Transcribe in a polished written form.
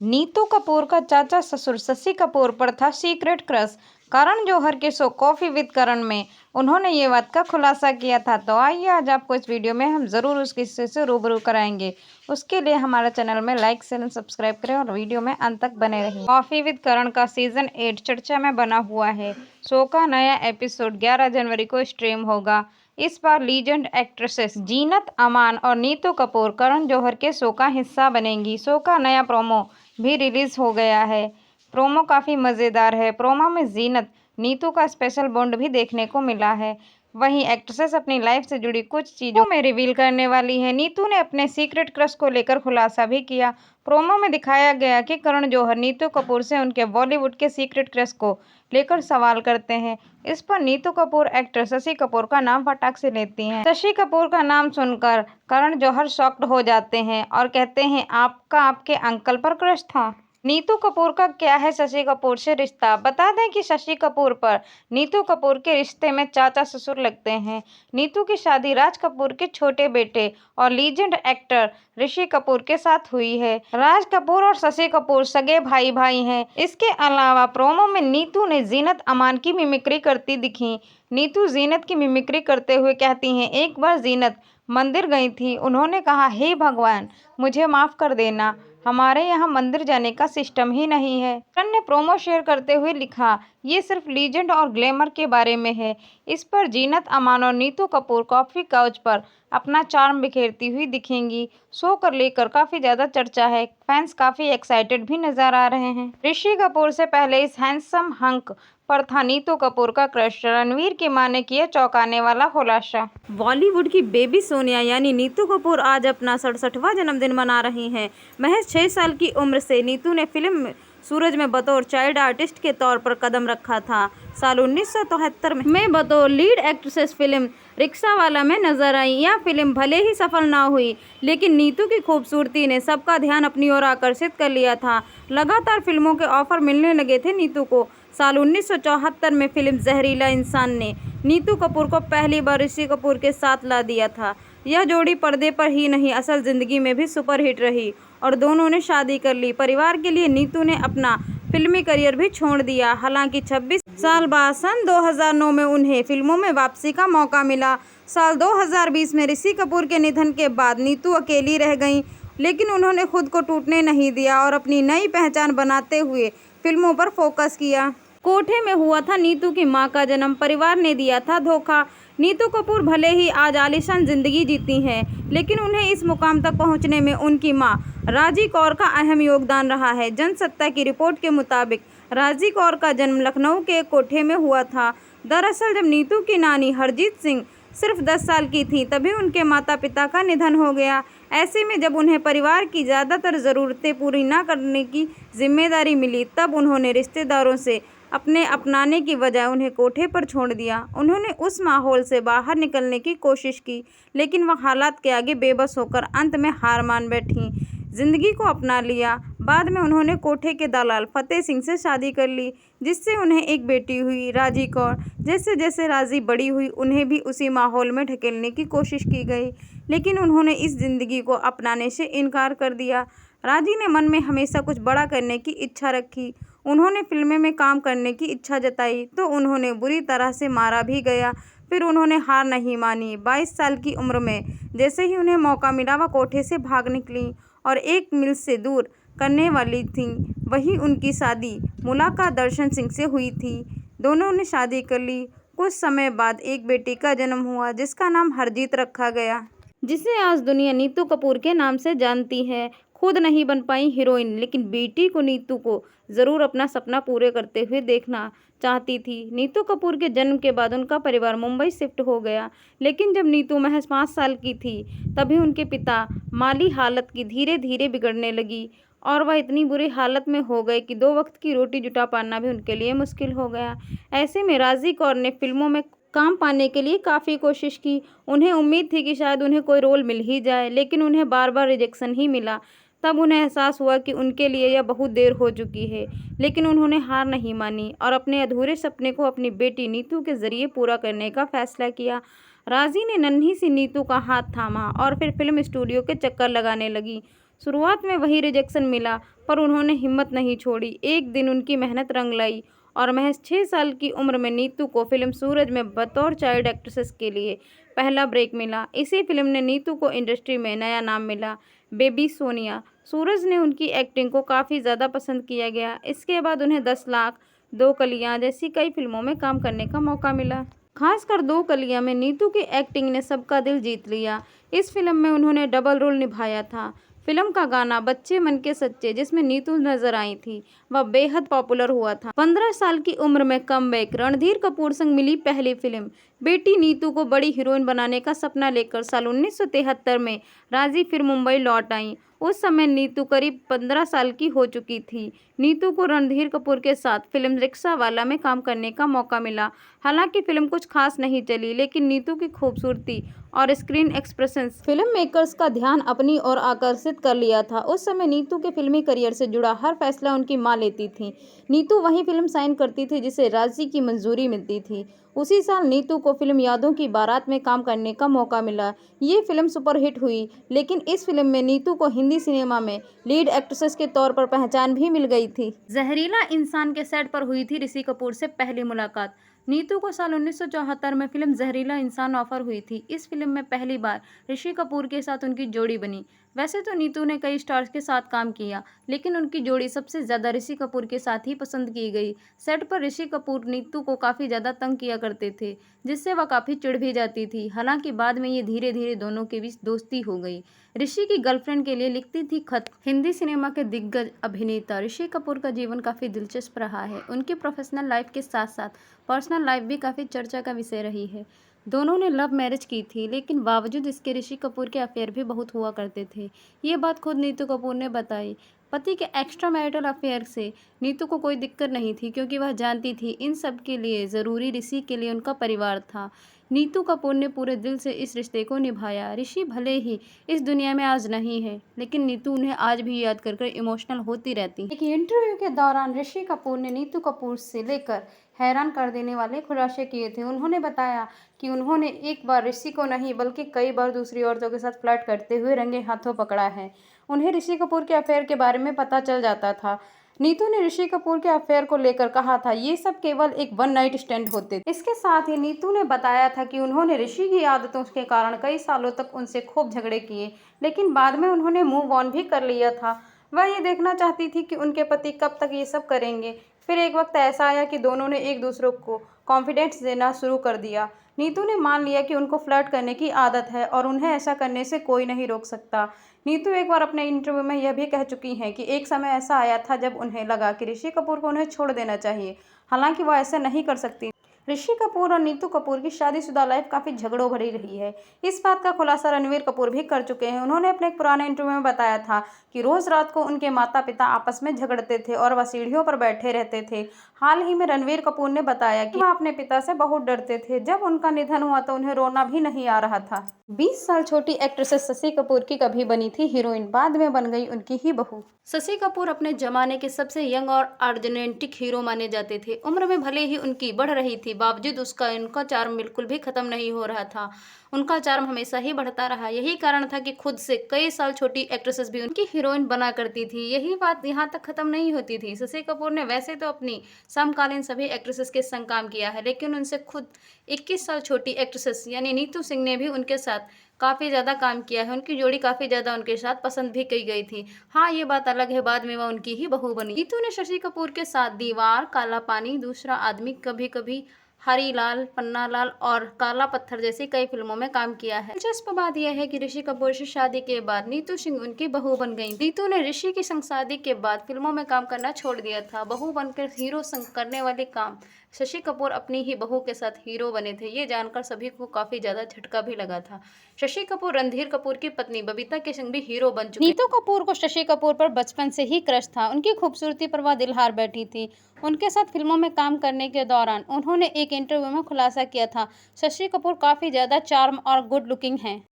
नीतू कपूर का चाचा ससुर शशि कपूर पर था सीक्रेट क्रश। करण जौहर के शो कॉफी विद करण में उन्होंने ये बात का खुलासा किया था। तो आइए आज आपको इस वीडियो में हम ज़रूर उस किस्से से रूबरू कराएंगे। उसके लिए हमारे चैनल में लाइक शेयर एंड सब्सक्राइब करें और वीडियो में अंत तक बने रहें। कॉफी विद करण का सीजन 8 चर्चा में बना हुआ है। शो का नया एपिसोड 11 जनवरी को स्ट्रीम होगा। इस बार लीजेंड एक्ट्रेसेस जीनत अमान और नीतू कपूर करण जौहर के शो का हिस्सा बनेंगी। शो का नया प्रोमो भी रिलीज हो गया है। प्रोमो काफ़ी मज़ेदार है। प्रोमो में जीनत नीतू का स्पेशल बॉन्ड भी देखने को मिला है। वहीं एक्ट्रेसेस अपनी लाइफ से जुड़ी कुछ चीज़ों में रिवील करने वाली है। नीतू ने अपने सीक्रेट क्रश को लेकर खुलासा भी किया। प्रोमो में दिखाया गया कि करण जौहर नीतू कपूर से उनके बॉलीवुड के सीक्रेट क्रश को लेकर सवाल करते हैं। इस पर नीतू कपूर एक्टर शशि कपूर का नाम फटाक से लेती हैं। शशि कपूर का नाम सुनकर करण जौहर शॉक्ड हो जाते हैं और कहते हैं, आपका आपके अंकल पर क्रश था। नीतू कपूर का क्या है शशि कपूर से रिश्ता? बता दें कि शशि कपूर पर नीतू कपूर के रिश्ते में चाचा ससुर लगते हैं। नीतू की शादी राज कपूर के छोटे बेटे और लीजेंड एक्टर ऋषि कपूर के साथ हुई है। राज कपूर और शशि कपूर सगे भाई भाई हैं। इसके अलावा प्रोमो में नीतू ने जीनत अमान की मिमिक्री करती दिखी। नीतू जीनत की मिमिक्री करते हुए कहती हैं, एक बार जीनत मंदिर गई थी। उन्होंने कहा, हे भगवान, मुझे माफ़ कर देना, हमारे यहाँ मंदिर जाने का सिस्टम ही नहीं है। करण ने प्रोमो शेयर करते हुए लिखा, ये सिर्फ लीजेंड और ग्लैमर के बारे में है। इस पर जीनत अमान और नीतू कपूर कॉफी काउच पर अपना चार्म बिखेरती हुई दिखेंगी। शो को लेकर काफ़ी ज़्यादा चर्चा है। फैंस काफ़ी एक्साइटेड भी नजर आ रहे हैं। ऋषि कपूर से पहले इस हैंडसम हंक पर था नीतू कपूर का क्रश। रणवीर की मां ने किया चौंकाने वाला खुलासा। बॉलीवुड की बेबी सोनिया यानी नीतू कपूर आज अपना 67वां जन्मदिन मना रही हैं। महज 6 साल की उम्र से नीतू ने फिल्म सूरज में बतौर चाइल्ड आर्टिस्ट के तौर पर कदम रखा था। साल 1973 में बतौर लीड एक्ट्रेस फिल्म रिक्शावाला में नजर आई। यह फिल्म भले ही सफल ना हुई, लेकिन नीतू की खूबसूरती ने सबका ध्यान अपनी ओर आकर्षित कर लिया था। लगातार फिल्मों के ऑफर मिलने लगे थे नीतू को। साल 1974 में फिल्म जहरीला इंसान ने नीतू कपूर को पहली बार ऋषि कपूर के साथ ला दिया था। यह जोड़ी पर्दे पर ही नहीं, असल जिंदगी में भी सुपरहिट रही और दोनों ने शादी कर ली। परिवार के लिए नीतू ने अपना फिल्मी करियर भी छोड़ दिया। हालांकि 26 साल बाद सन 2009 में उन्हें फिल्मों में वापसी का मौका मिला। साल 2020 में ऋषि कपूर के निधन के बाद नीतू अकेली रह गईं, लेकिन उन्होंने खुद को टूटने नहीं दिया और अपनी नई पहचान बनाते हुए फिल्मों पर फोकस किया। कोठे में हुआ था नीतू की मां का जन्म, परिवार ने दिया था धोखा। नीतू कपूर भले ही आज आलीशान जिंदगी जीती हैं, लेकिन उन्हें इस मुकाम तक पहुंचने में उनकी मां राजी कौर का अहम योगदान रहा है। जनसत्ता की रिपोर्ट के मुताबिक राजी कौर का जन्म लखनऊ के एक कोठे में हुआ था। दरअसल जब नीतू की नानी हरजीत सिंह सिर्फ 10 साल की थी, तभी उनके माता पिता का निधन हो गया। ऐसे में जब उन्हें परिवार की ज़्यादातर ज़रूरतें पूरी न करने की जिम्मेदारी मिली, तब उन्होंने रिश्तेदारों से अपने अपनाने की बजाय उन्हें कोठे पर छोड़ दिया। उन्होंने उस माहौल से बाहर निकलने की कोशिश की, लेकिन वह हालात के आगे बेबस होकर अंत में हार मान बैठीं। जिंदगी को अपना लिया। बाद में उन्होंने कोठे के दलाल फतेह सिंह से शादी कर ली, जिससे उन्हें एक बेटी हुई, राजी कौर। जैसे जैसे राजी बड़ी हुई, उन्हें भी उसी माहौल में ढकेलने की कोशिश की गई, लेकिन उन्होंने इस जिंदगी को अपनाने से इनकार कर दिया। राजी ने मन में हमेशा कुछ बड़ा करने की इच्छा रखी। उन्होंने फिल्में में काम करने की इच्छा जताई तो उन्होंने बुरी तरह से मारा भी गया। फिर उन्होंने हार नहीं मानी। 22 साल की उम्र में जैसे ही उन्हें मौका मिला, वह कोठे से भाग निकली और एक मील से दूर करने वाली थीं। वहीं उनकी शादी मुलाकात दर्शन सिंह से हुई थी। दोनों ने शादी कर ली। कुछ समय बाद एक बेटी का जन्म हुआ, जिसका नाम हरजीत रखा गया, जिसे आज दुनिया नीतू कपूर के नाम से जानती है। खुद नहीं बन पाई हीरोइन, लेकिन बेटी को नीतू को ज़रूर अपना सपना पूरे करते हुए देखना चाहती थी। नीतू कपूर के जन्म के बाद उनका परिवार मुंबई शिफ्ट हो गया, लेकिन जब नीतू महज 5 साल की थी, तभी उनके पिता माली हालत की धीरे धीरे बिगड़ने लगी और वह इतनी बुरी हालत में हो गए कि 2 वक्त की रोटी जुटा पाना भी उनके लिए मुश्किल हो गया। ऐसे में राजी कौर ने फिल्मों में काम पाने के लिए काफ़ी कोशिश की। उन्हें उम्मीद थी कि शायद उन्हें कोई रोल मिल ही जाए, लेकिन उन्हें बार बार रिजेक्शन ही मिला। तब उन्हें एहसास हुआ कि उनके लिए यह बहुत देर हो चुकी है, लेकिन उन्होंने हार नहीं मानी और अपने अधूरे सपने को अपनी बेटी नीतू के ज़रिए पूरा करने का फैसला किया। राजी ने नन्ही सी नीतू का हाथ थामा और फिर फिल्म स्टूडियो के चक्कर लगाने लगी। शुरुआत में वही रिजेक्शन मिला, पर उन्होंने हिम्मत नहीं छोड़ी। एक दिन उनकी मेहनत रंग लाई और महज 6 साल की उम्र में नीतू को फिल्म सूरज में बतौर चाइल्ड एक्ट्रेस के लिए पहला ब्रेक मिला। इसी फिल्म ने नीतू को इंडस्ट्री में नया नाम मिला, बेबी सोनिया। सूरज ने उनकी एक्टिंग को काफ़ी ज़्यादा पसंद किया गया। इसके बाद उन्हें 10 लाख, दो कलियां जैसी कई फिल्मों में काम करने का मौका मिला। खासकर दो कलियां में नीतू की एक्टिंग ने सबका दिल जीत लिया। इस फिल्म में उन्होंने डबल रोल निभाया था। फिल्म का गाना बच्चे मन के सच्चे, जिसमें नीतू नजर आई थी, वह बेहद पॉपुलर हुआ था। 15 साल की उम्र में कमबैक। रणधीर कपूर संग मिली पहली फिल्म। बेटी नीतू को बड़ी हीरोइन बनाने का सपना लेकर साल 1973 में राजी फिर मुंबई लौट आईं। उस समय नीतू करीब 15 साल की हो चुकी थी। नीतू को रणधीर कपूर के साथ फिल्म रिक्शा वाला में काम करने का मौका मिला। हालांकि फिल्म कुछ खास नहीं चली, लेकिन नीतू की खूबसूरती और स्क्रीन एक्सप्रेशंस फिल्म मेकर्स का ध्यान अपनी ओर आकर्षित कर लिया था। उस समय नीतू के फिल्मी करियर से जुड़ा हर फैसला उनकी मां लेती थी। नीतू वही फिल्म साइन करती थी जिसे राजी की मंजूरी मिलती थी। उसी साल नीतू को फिल्म यादों की बारात में काम करने का मौका मिला। ये फिल्म सुपरहिट हुई, लेकिन इस फिल्म में नीतू को हिंदी सिनेमा में लीड एक्ट्रेस के तौर पर पहचान भी मिल गई थी। जहरीला इंसान के सेट पर हुई थी ऋषि कपूर से पहली मुलाकात। नीतू को साल 1974 में फिल्म जहरीला इंसान ऑफर हुई थी। इस फिल्म में पहली बार ऋषि कपूर के साथ उनकी जोड़ी बनी। वैसे तो नीतू ने कई स्टार्स के साथ काम किया, लेकिन उनकी जोड़ी सबसे ज़्यादा ऋषि कपूर के साथ ही पसंद की गई। सेट पर ऋषि कपूर नीतू को काफ़ी ज़्यादा तंग किया करते थे, जिससे वह काफ़ी चिढ़ भी जाती थी। हालांकि बाद में ये धीरे धीरे दोनों के बीच दोस्ती हो गई। ऋषि की गर्लफ्रेंड के लिए लिखती थी खत। हिंदी सिनेमा के दिग्गज अभिनेता ऋषि कपूर का जीवन काफ़ी दिलचस्प रहा है। उनकी प्रोफेशनल लाइफ के साथ साथ पर्सनल लाइफ भी काफ़ी चर्चा का विषय रही है। दोनों ने लव मैरिज की थी, लेकिन बावजूद इसके ऋषि कपूर के अफेयर भी बहुत हुआ करते थे। ये बात खुद नीतू कपूर ने बताई। पति के एक्स्ट्रा मैरिटल अफेयर से नीतू को कोई दिक्कत नहीं थी, क्योंकि वह जानती थी इन सब के लिए ज़रूरी ऋषि के लिए उनका परिवार था। नीतू कपूर ने पूरे दिल से इस रिश्ते को निभाया। ऋषि भले ही इस दुनिया में आज नहीं है, लेकिन नीतू उन्हें आज भी याद कर इमोशनल होती रहती है। एक इंटरव्यू के दौरान ऋषि कपूर ने नीतू कपूर से लेकर हैरान कर देने वाले खुलासे किए थे। उन्होंने बताया कि उन्होंने एक बार ऋषि को नहीं, बल्कि कई बार दूसरी औरतों के साथ फ्लर्ट करते हुए रंगे हाथों पकड़ा है। उन्हें ऋषि कपूर के अफेयर के बारे में पता चल जाता था। नीतू ने ऋषि कपूर के अफेयर को लेकर कहा था, ये सब केवल एक वन नाइट स्टैंड होते थे। इसके साथ ही नीतू ने बताया था कि उन्होंने ऋषि की आदतों के कारण कई सालों तक उनसे खूब झगड़े किए, लेकिन बाद में उन्होंने मूव ऑन भी कर लिया था। वह ये देखना चाहती थी कि उनके पति कब तक ये सब करेंगे। फिर एक वक्त ऐसा आया कि दोनों ने एक दूसरे को कॉन्फिडेंस देना शुरू कर दिया। नीतू ने मान लिया कि उनको फ्लर्ट करने की आदत है और उन्हें ऐसा करने से कोई नहीं रोक सकता। नीतू एक बार अपने इंटरव्यू में यह भी कह चुकी हैं कि एक समय ऐसा आया था जब उन्हें लगा कि ऋषि कपूर को उन्हें छोड़ देना चाहिए। हालांकि वह ऐसा नहीं कर सकती। ऋषि कपूर और नीतू कपूर की शादीशुदा लाइफ काफ़ी झगड़ों भरी रही है। इस बात का खुलासा रणवीर कपूर भी कर चुके हैं। उन्होंने अपने एक पुराने इंटरव्यू में बताया था कि रोज़ रात को उनके माता पिता आपस में झगड़ते थे और वह सीढ़ियों पर बैठे रहते थे। हाल ही में रणवीर कपूर ने बताया कि वह अपने पिता से बहुत डरते थे। जब उनका निधन हुआ तो उन्हें रोना भी नहीं आ रहा था। 20 साल छोटी एक्ट्रेस शशि कपूर की कभी बनी थी हीरोइन, बाद में बन गई उनकी ही बहू। शशि कपूर अपने जमाने के सबसे यंग और आर्जेनेटिक हीरो माने जाते थे। उम्र में भले ही उनकी बढ़ रही थी, बावजूद उसका उनका चार्म बिल्कुल भी खत्म नहीं हो रहा था। उनका चार्म हमेशा ही बढ़ता रहा। यही कारण था कि खुद से कई साल छोटी एक्ट्रेसेस भी उनकी हीरोइन बना करती थी। यही बात यहाँ तक खत्म नहीं होती थी। शशि कपूर ने वैसे तो अपनी समकालीन सभी एक्ट्रेसेस के संग काम किया है, लेकिन उनसे खुद 21 साल छोटी एक्ट्रेसेस यानी नीतू सिंह ने भी उनके साथ काफ़ी ज़्यादा काम किया है। उनकी जोड़ी काफ़ी ज़्यादा उनके साथ पसंद भी की गई थी। हाँ, ये बात अलग है, बाद में वह उनकी ही बहू बनी। नीतू ने शशि कपूर के साथ दीवार, काला पानी, दूसरा आदमी, कभी कभी, हरी लाल, पन्ना लाल और काला पत्थर जैसी कई फिल्मों में काम किया है। दिलचस्प बात यह है कि ऋषि कपूर से शादी के बाद नीतू सिंह उनकी बहू बन गई। नीतू ने ऋषि की संग शादी के बाद फिल्मों में काम करना छोड़ दिया था। बहू बनकर हीरो संग करने वाले काम शशि कपूर अपनी ही बहू के साथ हीरो बने थे। ये जानकर सभी को काफ़ी ज़्यादा झटका भी लगा था। शशि कपूर रणधीर कपूर की पत्नी बबीता के संग भी हीरो बन चुके। नीतू कपूर को शशि कपूर पर बचपन से ही क्रश था। उनकी खूबसूरती पर वह दिल हार बैठी थी। उनके साथ फिल्मों में काम करने के दौरान उन्होंने एक इंटरव्यू में खुलासा किया था, शशि कपूर काफ़ी ज़्यादा चार्म और गुड लुकिंग हैं।